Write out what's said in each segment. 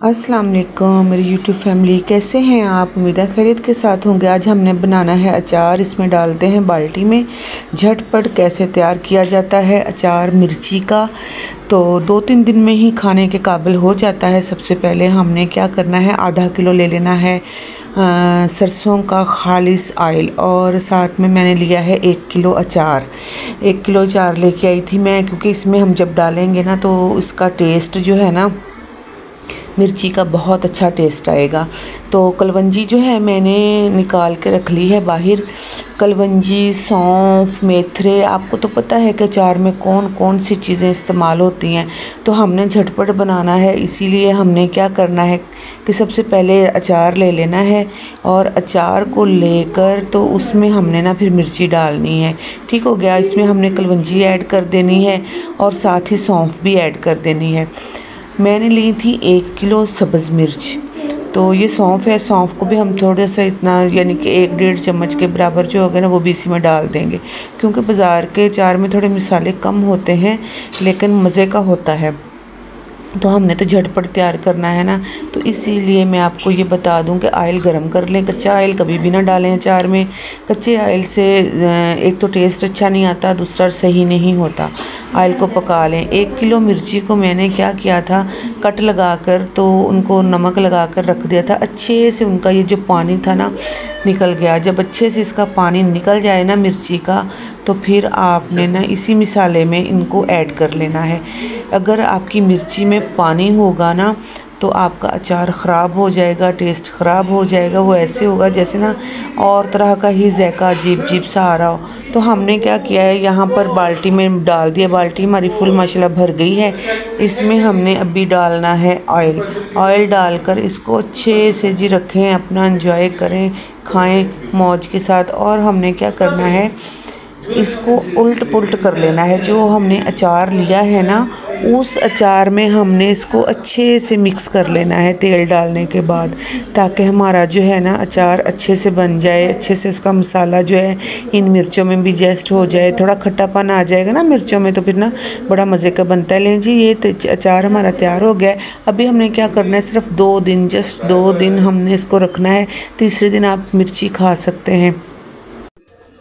अस्सलाम वालेकुम मेरी यूट्यूब फैमिली, कैसे हैं आप? उम्मीद है खैरियत के साथ होंगे। आज हमने बनाना है अचार। इसमें डालते हैं बाल्टी में। झटपट कैसे तैयार किया जाता है अचार मिर्ची का, तो 2-3 दिन में ही खाने के काबिल हो जाता है। सबसे पहले हमने क्या करना है, आधा किलो ले लेना है सरसों का खालिस आयल, और साथ में मैंने लिया है 1 किलो अचार। 1 किलो अचार लेके आई थी मैं, क्योंकि इसमें हम जब डालेंगे ना तो इसका टेस्ट जो है ना, मिर्ची का बहुत अच्छा टेस्ट आएगा। तो कलवंजी जो है मैंने निकाल के रख ली है बाहर। कलवंजी, सौंफ, मेथरे, आपको तो पता है कि अचार में कौन कौन सी चीज़ें इस्तेमाल होती हैं। तो हमने झटपट बनाना है, इसीलिए हमने क्या करना है कि सबसे पहले अचार ले लेना है, और अचार को लेकर तो उसमें हमने ना फिर मिर्ची डालनी है। ठीक हो गया। इसमें हमने कलवंजी ऐड कर देनी है और साथ ही सौंफ भी ऐड कर देनी है। मैंने ली थी 1 किलो सब्ज़ मिर्च। तो ये सौंफ है, सौंफ को भी हम थोड़ा सा इतना, यानी कि 1-1.5 चम्मच के बराबर जो होगा ना वो भी इसी में डाल देंगे, क्योंकि बाज़ार के अचार में थोड़े मसाले कम होते हैं लेकिन मज़े का होता है। तो हमने तो झटपट तैयार करना है ना, तो इसीलिए मैं आपको ये बता दूं कि ऑयल गरम कर लें। कच्चा ऑयल कभी भी ना डालें अचार में। कच्चे ऑयल से एक तो टेस्ट अच्छा नहीं आता, दूसरा सही नहीं होता। ऑयल को पका लें। 1 किलो मिर्ची को मैंने क्या किया था, कट लगाकर तो उनको नमक लगाकर रख दिया था। अच्छे से उनका ये जो पानी था ना निकल गया। जब अच्छे से इसका पानी निकल जाए ना मिर्ची का, तो फिर आपने ना इसी मसाले में इनको ऐड कर लेना है। अगर आपकी मिर्ची में पानी होगा ना तो आपका अचार ख़राब हो जाएगा, टेस्ट ख़राब हो जाएगा। वो ऐसे होगा जैसे ना और तरह का ही जायका अजीब अजीब सा आ रहा हो। तो हमने क्या किया है, यहाँ पर बाल्टी में डाल दिया। बाल्टी हमारी फुल माशाल्लाह भर गई है। इसमें हमने अभी डालना है ऑयल। ऑयल डालकर इसको अच्छे से जी रखें, अपना एंजॉय करें, खाएं मौज के साथ। और हमने क्या करना है, इसको उल्ट पुल्ट कर लेना है। जो हमने अचार लिया है ना, उस अचार में हमने इसको अच्छे से मिक्स कर लेना है तेल डालने के बाद, ताकि हमारा जो है ना अचार अच्छे से बन जाए। अच्छे से उसका मसाला जो है इन मिर्चों में भी जेस्ट हो जाए। थोड़ा खट्टापन आ जाएगा ना मिर्चों में, तो फिर ना बड़ा मज़े का बनता है। लें जी, ये अचार हमारा तैयार हो गया है। अभी हमने क्या करना है, सिर्फ 2 दिन, जस्ट 2 दिन हमने इसको रखना है। तीसरे दिन आप मिर्ची खा सकते हैं।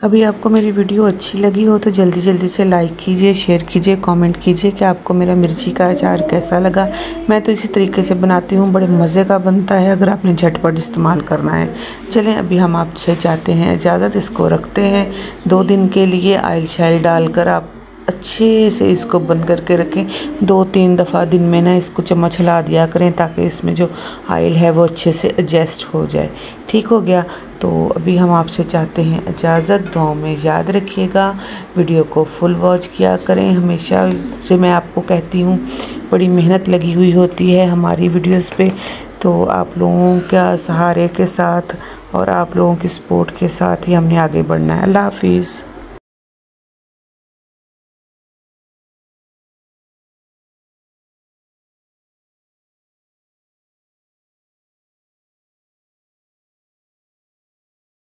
अभी आपको मेरी वीडियो अच्छी लगी हो तो जल्दी जल्दी से लाइक कीजिए, शेयर कीजिए, कमेंट कीजिए कि आपको मेरा मिर्ची का अचार कैसा लगा। मैं तो इसी तरीके से बनाती हूँ, बड़े मज़े का बनता है अगर आपने झटपट इस्तेमाल करना है। चलें, अभी हम आपसे चाहते हैं इजाज़त, इसको रखते हैं 2 दिन के लिए। ऑयल शायल डालकर आप अच्छे से इसको बंद करके रखें। 2-3 दफ़ा दिन में ना इसको चम्मच हिला दिया करें, ताकि इसमें जो ऑयल है वो अच्छे से एडजस्ट हो जाए। ठीक हो गया। तो अभी हम आपसे चाहते हैं इजाज़त। दुआओं में याद रखिएगा, वीडियो को फुल वॉच किया करें। हमेशा से मैं आपको कहती हूँ, बड़ी मेहनत लगी हुई होती है हमारी वीडियोस पे। तो आप लोगों के सहारे के साथ और आप लोगों की सपोर्ट के साथ ही हमने आगे बढ़ना है। अल्लाह हाफिज़।